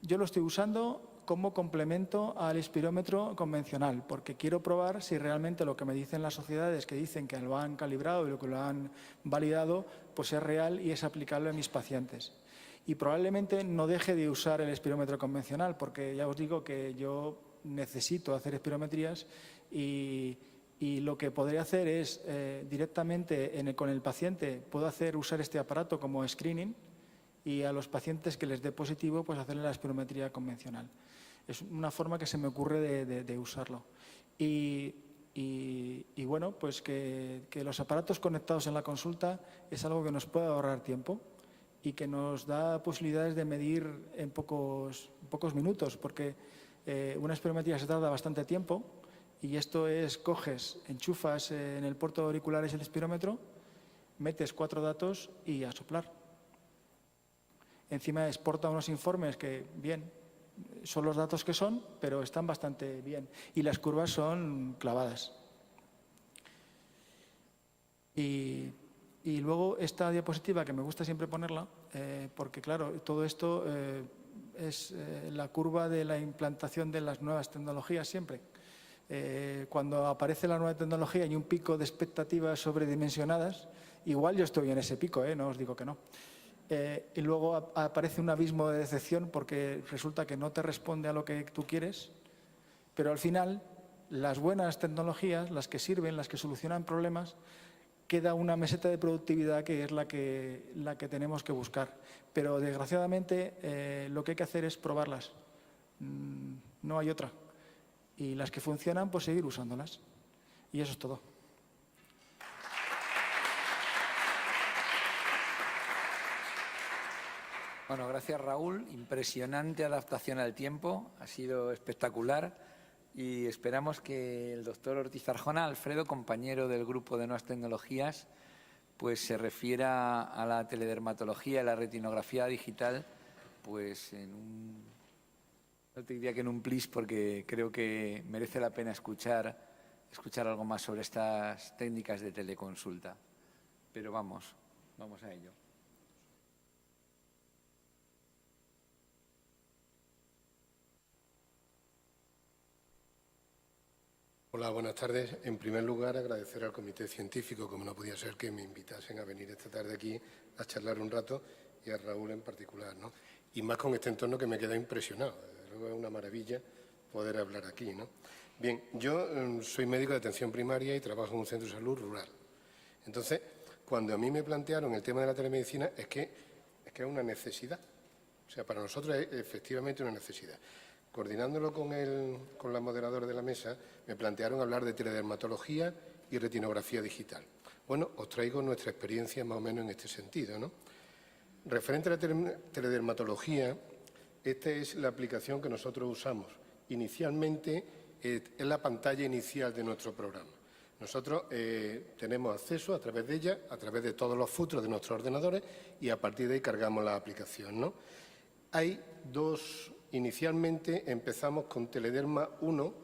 yo lo estoy usando como complemento al espirómetro convencional, porque quiero probar si realmente lo que me dicen las sociedades que dicen que lo han calibrado y lo que lo han validado, pues es real y es aplicable a mis pacientes. Y probablemente no deje de usar el espirómetro convencional, porque ya os digo que yo necesito hacer espirometrías y lo que podré hacer es directamente con el paciente puedo usar este aparato como screening y a los pacientes que les dé positivo pues hacerle la espirometría convencional. Es una forma que se me ocurre de usarlo. Y bueno, pues que los aparatos conectados en la consulta es algo que nos puede ahorrar tiempo y que nos da posibilidades de medir en pocos minutos, porque una espirometría se tarda bastante tiempo y esto es, enchufas en el puerto de auriculares el espirómetro, metes 4 datos y a soplar. Encima exporta unos informes que, bien, son los datos que son, pero están bastante bien y las curvas son clavadas. Y luego esta diapositiva, que me gusta siempre ponerla, porque claro, todo esto es la curva de la implantación de las nuevas tecnologías siempre. Cuando aparece la nueva tecnología y un pico de expectativas sobredimensionadas, igual yo estoy en ese pico, no os digo que no. Y luego aparece un abismo de decepción porque resulta que no te responde a lo que tú quieres, pero al final las buenas tecnologías, las que sirven, las que solucionan problemas, queda una meseta de productividad que es la que tenemos que buscar. Pero desgraciadamente lo que hay que hacer es probarlas. No hay otra. Y las que funcionan, pues seguir usándolas. Y eso es todo.
Bueno, gracias Raúl. Impresionante adaptación al tiempo. Ha sido espectacular. Y esperamos que el doctor Ortiz Arjona, Alfredo, compañero del grupo de Nuevas Tecnologías, pues se refiera a la teledermatología y la retinografía digital, pues no te diría que en un plis, porque creo que merece la pena escuchar algo más sobre estas técnicas de teleconsulta. Pero vamos a ello.
Hola, buenas tardes. En primer lugar, agradecer al Comité Científico, como no podía ser, que me invitasen a venir esta tarde aquí a charlar un rato, y a Raúl en particular, ¿no? Y más con este entorno que me queda impresionado. Desde luego es una maravilla poder hablar aquí, ¿no? Bien, yo soy médico de atención primaria y trabajo en un centro de salud rural. Entonces, cuando a mí me plantearon el tema de la telemedicina, es que es una necesidad. O sea, para nosotros es efectivamente una necesidad. Coordinándolo con la moderadora de la mesa, me plantearon hablar de teledermatología y retinografía digital. Bueno, os traigo nuestra experiencia más o menos en este sentido, ¿no? Referente a la teledermatología, esta es la aplicación que nosotros usamos. Inicialmente es la pantalla inicial de nuestro programa. Nosotros tenemos acceso a través de ella, a través de todos los filtros de nuestros ordenadores, y a partir de ahí cargamos la aplicación, ¿no? Hay dos. Inicialmente empezamos con Telederma 1,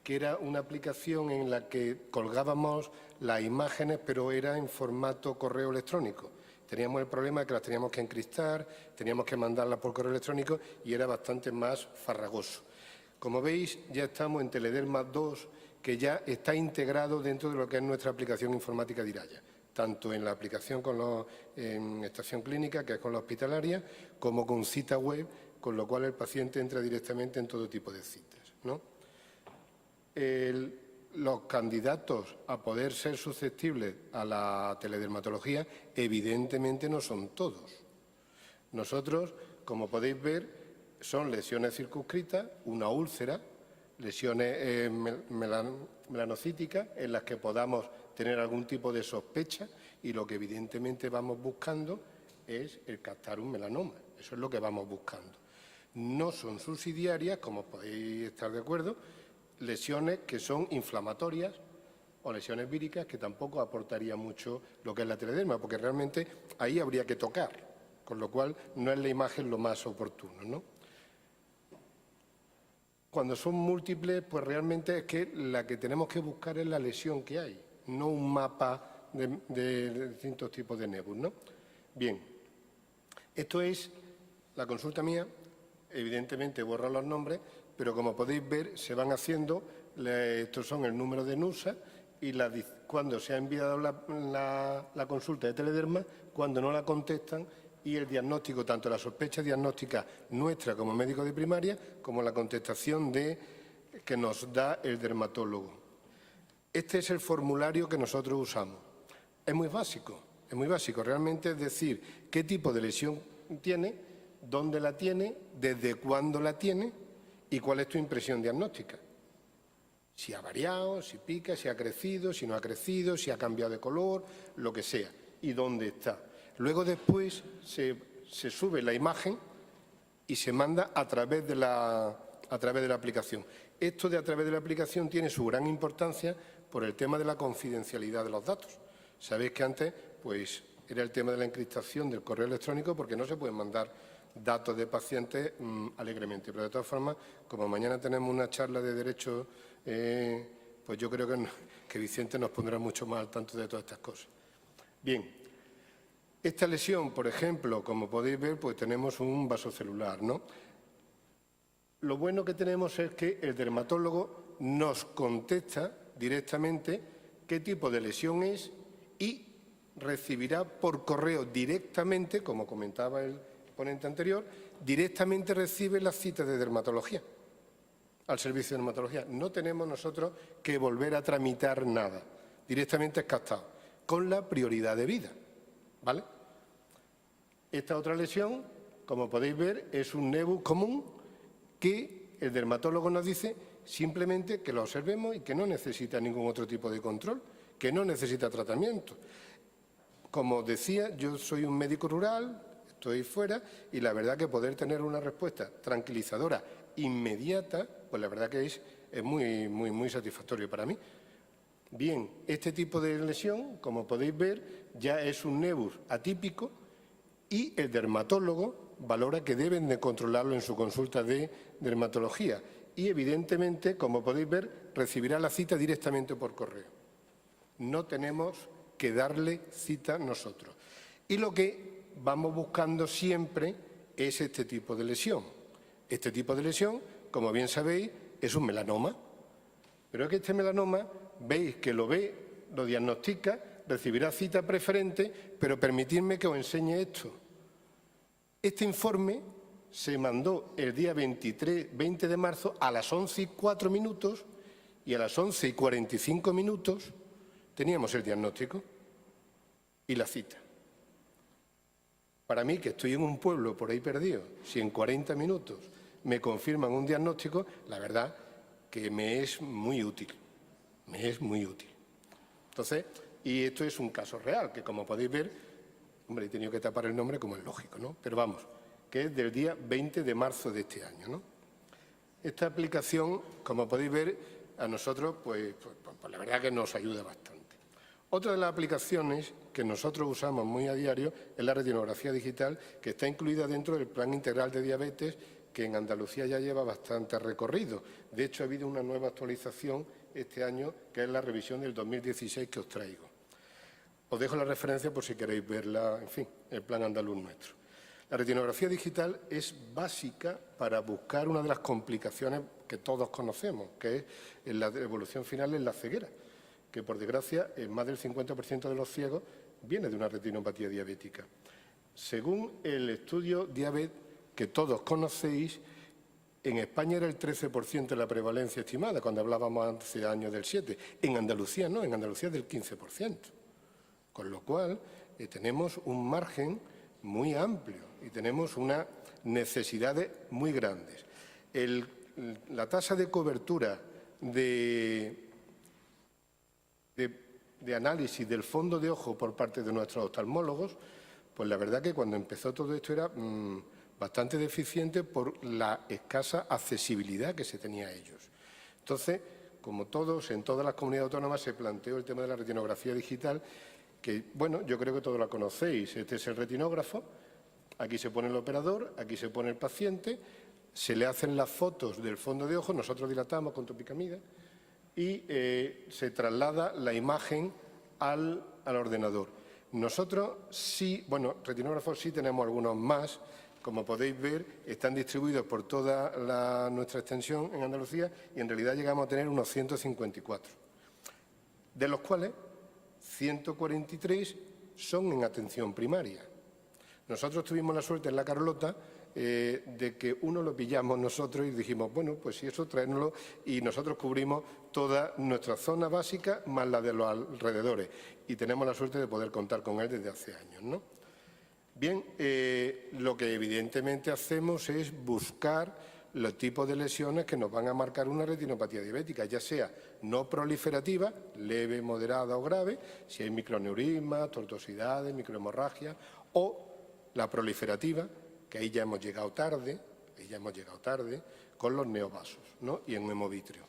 que era una aplicación en la que colgábamos las imágenes, pero era en formato correo electrónico. Teníamos el problema de que las teníamos que encriptar, teníamos que mandarlas por correo electrónico y era bastante más farragoso. Como veis, ya estamos en Telederma 2, que ya está integrado dentro de lo que es nuestra aplicación informática de Iraya, tanto en la aplicación en estación clínica, que es con la hospitalaria, como con cita web, con lo cual el paciente entra directamente en todo tipo de citas, ¿no? Los candidatos a poder ser susceptibles a la teledermatología, evidentemente no son todos. Nosotros, como podéis ver, son lesiones circunscritas, una úlcera, lesiones melanocíticas en las que podamos tener algún tipo de sospecha y lo que evidentemente vamos buscando es el captar un melanoma. Eso es lo que vamos buscando. No son subsidiarias, como podéis estar de acuerdo, lesiones que son inflamatorias o lesiones víricas que tampoco aportaría mucho lo que es la telederma, porque realmente ahí habría que tocar, con lo cual no es la imagen lo más oportuno, ¿no? Cuando son múltiples, pues realmente es que la que tenemos que buscar es la lesión que hay, no un mapa de distintos tipos de nebus, ¿no? Bien, esto es la consulta mía, evidentemente borro los nombres, pero como podéis ver se van haciendo, estos son el número de NUSA y cuando se ha enviado la consulta de telederma, cuando no la contestan, y el diagnóstico, tanto la sospecha diagnóstica nuestra como médico de primaria, como la contestación que nos da el dermatólogo. Este es el formulario que nosotros usamos. Es muy básico, realmente es decir qué tipo de lesión tiene, dónde la tiene, desde cuándo la tiene y cuál es tu impresión diagnóstica. Si ha variado, si pica, si ha crecido, si no ha crecido, si ha cambiado de color, lo que sea, y dónde está. Luego después se sube la imagen y se manda a través de la aplicación. Esto de a través de la aplicación tiene su gran importancia por el tema de la confidencialidad de los datos. Sabéis que antes pues, era el tema de la encriptación del correo electrónico porque no se pueden mandar datos de pacientes alegremente. Pero de todas formas, como mañana tenemos una charla de derecho, pues yo creo que Vicente nos pondrá mucho más al tanto de todas estas cosas. Bien. Esta lesión, por ejemplo, como podéis ver, pues tenemos un vasocelular, ¿no? Lo bueno que tenemos es que el dermatólogo nos contesta directamente qué tipo de lesión es y recibirá por correo directamente, como comentaba el ponente anterior, directamente recibe las citas de dermatología al servicio de dermatología. No tenemos nosotros que volver a tramitar nada, directamente es captado, con la prioridad de vida, ¿vale? Esta otra lesión, como podéis ver, es un nebus común que el dermatólogo nos dice simplemente que lo observemos y que no necesita ningún otro tipo de control, que no necesita tratamiento. Como decía, yo soy un médico rural, estoy fuera y la verdad que poder tener una respuesta tranquilizadora inmediata, pues la verdad que es muy satisfactorio para mí. Bien, este tipo de lesión, como podéis ver, ya es un nebus atípico y el dermatólogo valora que deben de controlarlo en su consulta de dermatología y, evidentemente, como podéis ver, recibirá la cita directamente por correo. No tenemos que darle cita nosotros. Y lo que vamos buscando siempre es este tipo de lesión. Este tipo de lesión, como bien sabéis, es un melanoma. Pero es que este melanoma, veis que lo diagnostica, recibirá cita preferente, pero permitidme que os enseñe esto. Este informe se mandó el día 20 de marzo a las 11:04 y a las 11:45 teníamos el diagnóstico y la cita. Para mí, que estoy en un pueblo por ahí perdido, si en 40 minutos me confirman un diagnóstico, la verdad que me es muy útil. Entonces, y esto es un caso real, que como podéis ver, hombre, he tenido que tapar el nombre como es lógico, ¿no? Pero vamos, que es del día 20 de marzo de este año, ¿no? Esta aplicación, como podéis ver, a nosotros, pues la verdad que nos ayuda bastante. Otra de las aplicaciones que nosotros usamos muy a diario es la retinografía digital, que está incluida dentro del Plan Integral de Diabetes, que en Andalucía ya lleva bastante recorrido. De hecho, ha habido una nueva actualización este año, que es la revisión del 2016 que os traigo. Os dejo la referencia por si queréis verla, en fin, el plan andaluz nuestro. La retinografía digital es básica para buscar una de las complicaciones que todos conocemos, que es la evolución final en la ceguera, que por desgracia más del 50% de los ciegos viene de una retinopatía diabética. Según el estudio Diabet, que todos conocéis, en España era el 13% la prevalencia estimada, cuando hablábamos hace años del 7%. En Andalucía no, en Andalucía es del 15%. Con lo cual tenemos un margen muy amplio y tenemos unas necesidades muy grandes. La tasa de cobertura de análisis del fondo de ojo por parte de nuestros oftalmólogos, pues la verdad que cuando empezó todo esto era bastante deficiente por la escasa accesibilidad que se tenía a ellos. Entonces, como todos, en todas las comunidades autónomas se planteó el tema de la retinografía digital, que, bueno, yo creo que todos la conocéis. Este es el retinógrafo, aquí se pone el operador, aquí se pone el paciente, se le hacen las fotos del fondo de ojo, nosotros dilatamos con topicamida y se traslada la imagen al ordenador. Nosotros sí, bueno, retinógrafos sí tenemos algunos más, como podéis ver, están distribuidos por toda nuestra extensión en Andalucía y en realidad llegamos a tener unos 154, de los cuales 143 son en atención primaria. Nosotros tuvimos la suerte en La Carlota de que uno lo pillamos nosotros y dijimos, bueno, pues si eso, traérnoslo, y nosotros cubrimos toda nuestra zona básica más la de los alrededores y tenemos la suerte de poder contar con él desde hace años, ¿no? Bien, lo que evidentemente hacemos es buscar los tipos de lesiones que nos van a marcar una retinopatía diabética, ya sea no proliferativa, leve, moderada o grave, si hay microneurismas, tortuosidades, microhemorragias, o la proliferativa, que ahí ya hemos llegado tarde, con los neovasos, ¿no? Y en hemovitrio.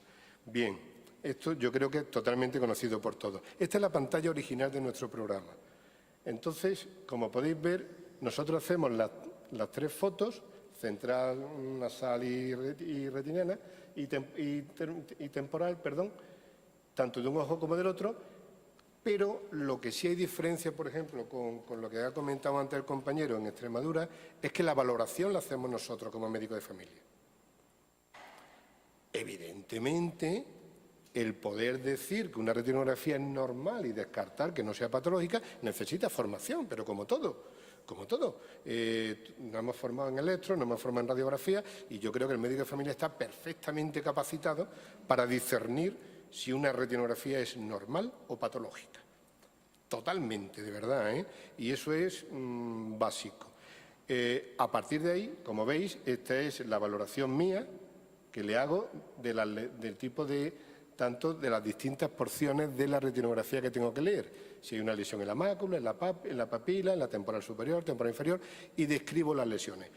Bien, esto yo creo que es totalmente conocido por todos. Esta es la pantalla original de nuestro programa. Entonces, como podéis ver, nosotros hacemos las tres fotos, central, nasal y retinal, y temporal, perdón, tanto de un ojo como del otro, pero lo que sí hay diferencia, por ejemplo, con lo que ha comentado antes el compañero en Extremadura, es que la valoración la hacemos nosotros como médicos de familia. Evidentemente, el poder decir que una retinografía es normal y descartar que no sea patológica necesita formación, pero como todo. Nos hemos formado en electro, nos hemos formado en radiografía y yo creo que el médico de familia está perfectamente capacitado para discernir si una retinografía es normal o patológica. Totalmente, de verdad, ¿eh? Y eso es básico. A partir de ahí, como veis, esta es la valoración mía que le hago del tipo tanto de las distintas porciones de la retinografía que tengo que leer. Si hay una lesión en la mácula, en la papila, en la temporal superior, temporal inferior, y describo las lesiones.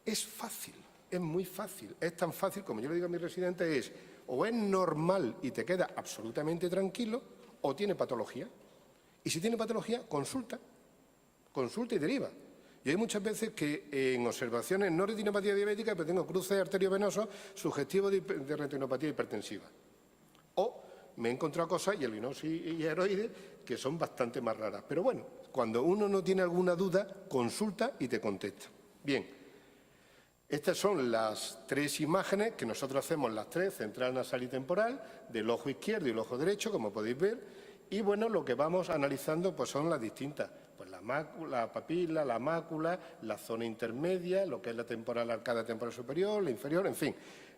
Es fácil, es muy fácil. Es tan fácil, como yo le digo a mis residentes, o es normal y te queda absolutamente tranquilo, o tiene patología. Y si tiene patología, consulta y deriva. Y hay muchas veces que en observaciones no retinopatía diabética, pero tengo cruces arteriovenosos sugestivos de retinopatía hipertensiva. O me he encontrado cosas, hialinosis y hieroides, que son bastante más raras. Pero bueno, cuando uno no tiene alguna duda, consulta y te contesta. Bien, estas son las tres imágenes que nosotros hacemos, las tres, central, nasal y temporal, del ojo izquierdo y el ojo derecho, como podéis ver. Y bueno, lo que vamos analizando pues son las distintas, pues la papila, la mácula, la zona intermedia, lo que es la temporal arcada temporal superior, la inferior, en fin.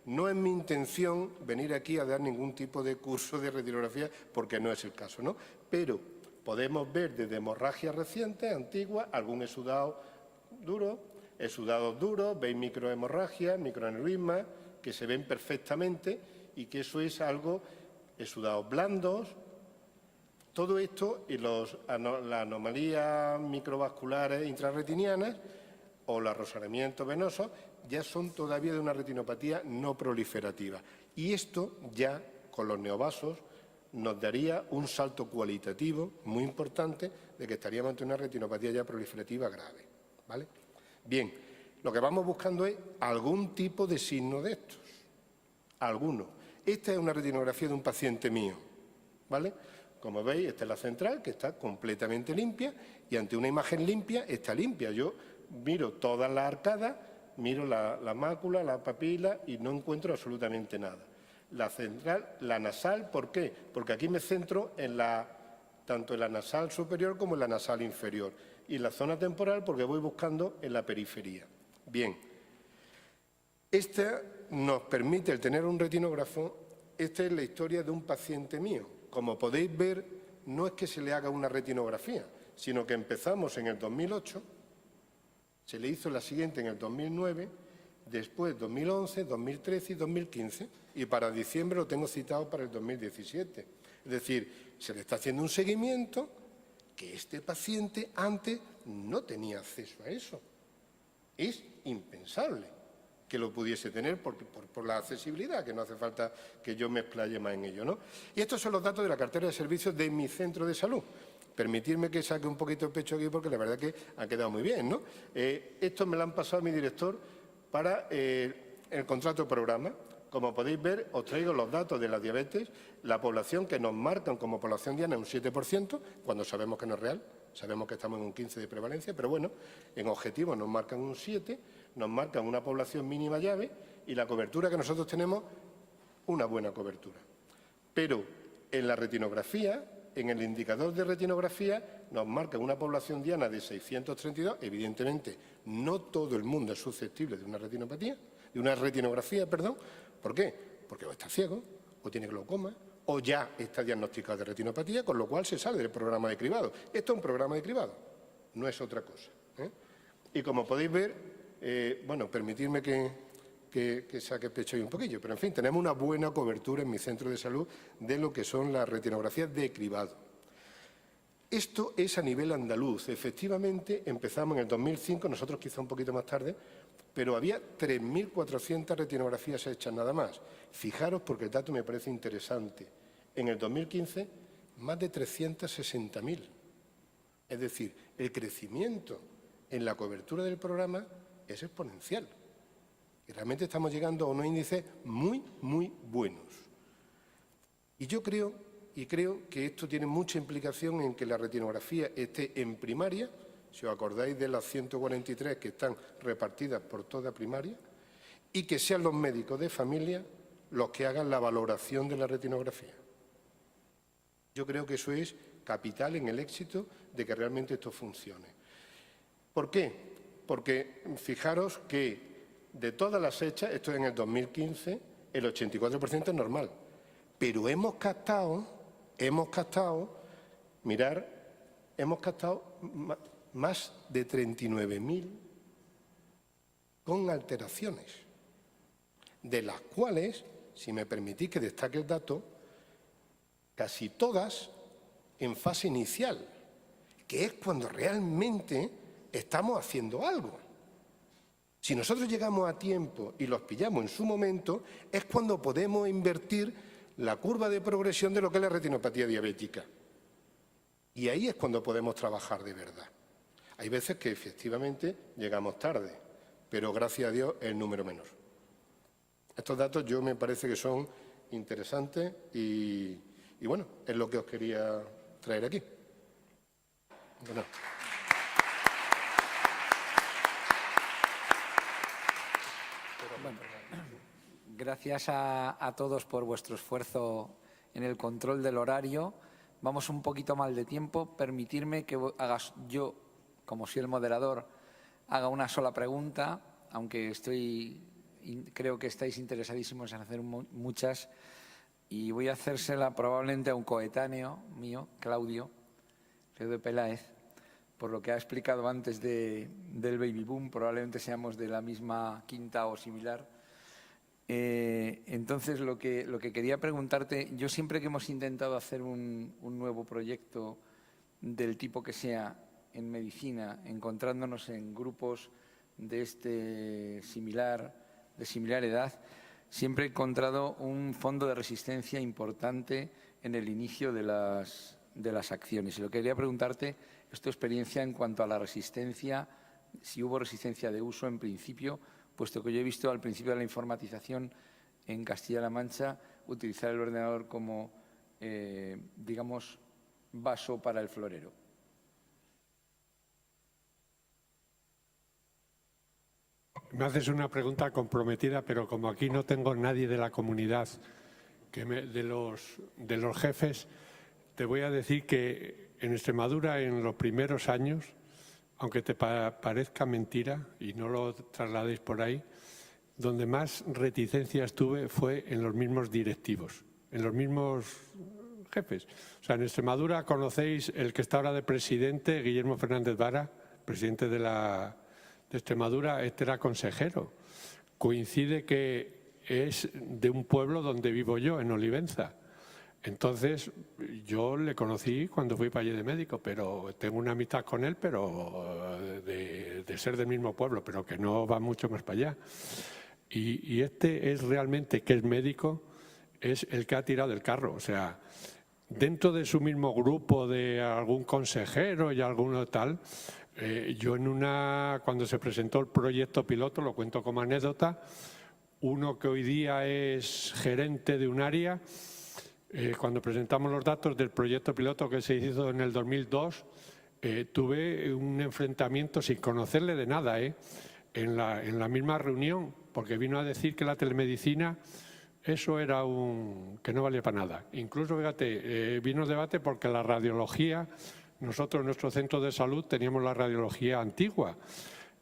No es mi intención venir aquí a dar ningún tipo de curso de retinografía porque no es el caso, ¿no? Pero podemos ver desde hemorragias recientes, antiguas, algún exudado duro, exudados duros, veis microhemorragias, microaneurismas, que se ven perfectamente y que eso es algo, exudados blandos. Todo esto y las anomalías microvasculares intrarretinianas o los rozamientos venosos ya son todavía de una retinopatía no proliferativa. Y esto ya, con los neovasos, nos daría un salto cualitativo muy importante de que estaríamos ante una retinopatía ya proliferativa grave, ¿vale? Bien, lo que vamos buscando es algún tipo de signo de estos. Alguno. Esta es una retinografía de un paciente mío, ¿vale? Como veis, esta es la central, que está completamente limpia, y ante una imagen limpia, está limpia. Yo miro todas las arcadas, miro la mácula, la papila y no encuentro absolutamente nada. La central, la nasal, ¿por qué? Porque aquí me centro en tanto en la nasal superior como en la nasal inferior. Y la zona temporal porque voy buscando en la periferia. Bien, esta nos permite el tener un retinógrafo. Esta es la historia de un paciente mío. Como podéis ver, no es que se le haga una retinografía, sino que empezamos en el 2008, se le hizo la siguiente en el 2009, después 2011, 2013 y 2015, y para diciembre lo tengo citado para el 2017. Es decir, se le está haciendo un seguimiento que este paciente antes no tenía acceso a eso. Es impensable que lo pudiese tener por la accesibilidad, que no hace falta que yo me explaye más en ello, ¿no? Y estos son los datos de la cartera de servicios de mi centro de salud. Permitirme que saque un poquito el pecho aquí porque la verdad que ha quedado muy bien, ¿no? Esto me lo han pasado a mi director para el contrato programa. Como podéis ver, os traigo los datos de la diabetes, la población que nos marcan como población diana un 7%, cuando sabemos que no es real, sabemos que estamos en un 15% de prevalencia, pero bueno, en objetivos nos marcan un 7%, nos marcan una población mínima llave y la cobertura que nosotros tenemos, una buena cobertura. Pero en la retinografía, en el indicador de retinografía, nos marcan una población diana de 632, evidentemente no todo el mundo es susceptible de una retinopatía, de una retinografía, perdón. ¿Por qué? Porque o está ciego, o tiene glaucoma, o ya está diagnosticado de retinopatía, con lo cual se sale del programa de cribado. Esto es un programa de cribado, no es otra cosa, ¿eh? Y como podéis ver, bueno, permitidme que saque el pecho ahí un poquillo, pero en fin, tenemos una buena cobertura en mi centro de salud de lo que son las retinografías de cribado. Esto es a nivel andaluz. Efectivamente, empezamos en el 2005, nosotros quizá un poquito más tarde, pero había 3.400 retinografías hechas nada más. Fijaros, porque el dato me parece interesante. En el 2015, más de 360.000. Es decir, el crecimiento en la cobertura del programa es exponencial. Y realmente estamos llegando a unos índices muy, muy buenos. Y yo creo que esto tiene mucha implicación en que la retinografía esté en primaria. Si os acordáis de las 143 que están repartidas por toda primaria, y que sean los médicos de familia los que hagan la valoración de la retinografía. Yo creo que eso es capital en el éxito de que realmente esto funcione. ¿Por qué? Porque fijaros que de todas las hechas, esto en el 2015, el 84% es normal, pero hemos captado más de 39.000 con alteraciones, de las cuales, si me permitís que destaque el dato, casi todas en fase inicial, que es cuando realmente estamos haciendo algo. Si nosotros llegamos a tiempo y los pillamos en su momento, es cuando podemos invertir la curva de progresión de lo que es la retinopatía diabética. Y ahí es cuando podemos trabajar de verdad. Hay veces que efectivamente llegamos tarde, pero gracias a Dios es el número menor. Estos datos yo me parece que son interesantes y bueno, es lo que os quería traer aquí. Bueno.
Bueno, gracias a todos por vuestro esfuerzo en el control del horario. Vamos un poquito mal de tiempo. Permitirme que yo, como soy el moderador, haga una sola pregunta, aunque creo que estáis interesadísimos en hacer muchas, y voy a hacérsela probablemente a un coetáneo mío, Claudio Peláez, por lo que ha explicado antes del baby boom. Probablemente seamos de la misma quinta o similar. Entonces, lo que quería preguntarte, yo siempre que hemos intentado hacer un nuevo proyecto del tipo que sea en medicina, encontrándonos en grupos de similar edad, siempre he encontrado un fondo de resistencia importante en el inicio de las acciones. Y lo que quería preguntarte es tu experiencia en cuanto a la resistencia, si hubo resistencia de uso en principio, puesto que yo he visto al principio de la informatización en Castilla-La Mancha utilizar el ordenador como, digamos, vaso para el florero.
me haces una pregunta comprometida, pero como aquí no tengo nadie de la comunidad, de los jefes, te voy a decir que en Extremadura en los primeros años, aunque te parezca mentira y no lo trasladéis por ahí, donde más reticencias tuve fue en los mismos directivos, en los mismos jefes. O sea, en Extremadura conocéis el que está ahora de presidente, Guillermo Fernández Vara, presidente de Extremadura, este era consejero. Coincide que es de un pueblo donde vivo yo, en Olivenza. Entonces, yo le conocí cuando fui para allí de médico, pero tengo una amistad con él, pero de ser del mismo pueblo, pero que no va mucho más para allá. Y este es realmente, que es médico, es el que ha tirado el carro. O sea, dentro de su mismo grupo de algún consejero y alguno tal, yo cuando se presentó el proyecto piloto, lo cuento como anécdota, uno que hoy día es gerente de un área, cuando presentamos los datos del proyecto piloto que se hizo en el 2002, tuve un enfrentamiento sin conocerle de nada, en la misma reunión, porque vino a decir que la telemedicina, eso era que no valía para nada. Incluso, fíjate, vino debate porque la radiología, nosotros en nuestro centro de salud teníamos la radiología antigua.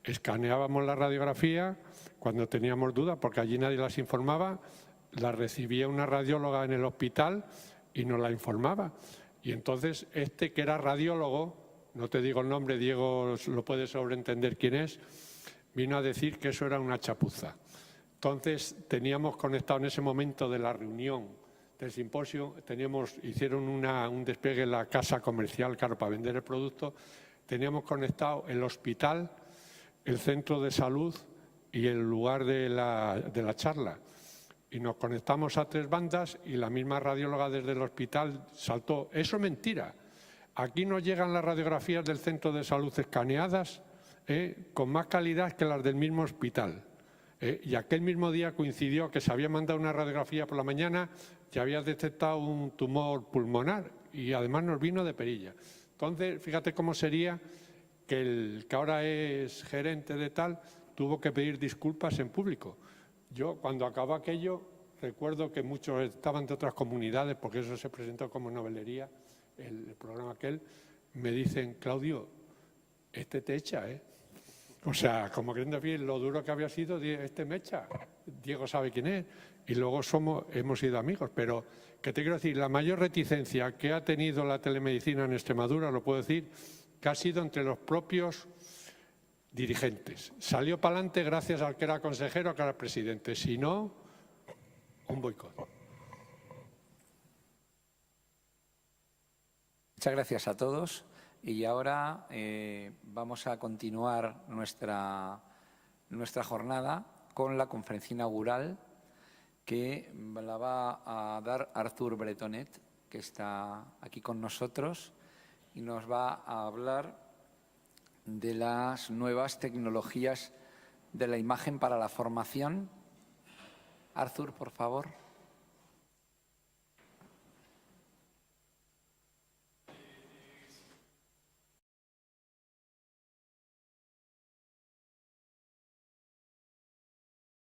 Escaneábamos la radiografía cuando teníamos dudas, porque allí nadie las informaba, la recibía una radióloga en el hospital y nos la informaba. Y entonces este que era radiólogo, no te digo el nombre, Diego lo puede sobreentender quién es, vino a decir que eso era una chapuza. Entonces teníamos conectado en ese momento de la reunión del simposio, hicieron un despegue en la casa comercial, claro, para vender el producto, teníamos conectado el hospital, el centro de salud y el lugar de la charla. Y nos conectamos a 3 bandas y la misma radióloga desde el hospital saltó. Eso es mentira. Aquí nos llegan las radiografías del centro de salud escaneadas con más calidad que las del mismo hospital. Y aquel mismo día coincidió que se había mandado una radiografía por la mañana y había detectado un tumor pulmonar y además nos vino de perilla. Entonces, fíjate cómo sería que el que ahora es gerente de tal tuvo que pedir disculpas en público. Yo, cuando acabó aquello, recuerdo que muchos estaban de otras comunidades, porque eso se presentó como novelería, el programa aquel, me dicen, Claudio, este te echa, O sea, como queriendo decir lo duro que había sido, este me echa. Diego sabe quién es. Y luego hemos sido amigos. Pero, ¿qué te quiero decir? La mayor reticencia que ha tenido la telemedicina en Extremadura, lo puedo decir, que ha sido entre los propios dirigentes. Salió para adelante gracias al que era consejero, que era presidente. Si no, un boicot.
Muchas gracias a todos. Y ahora vamos a continuar nuestra jornada con la conferencia inaugural que la va a dar Arthur Bretonet, que está aquí con nosotros y nos va a hablar de las nuevas tecnologías de la imagen para la formación. Arthur, por favor.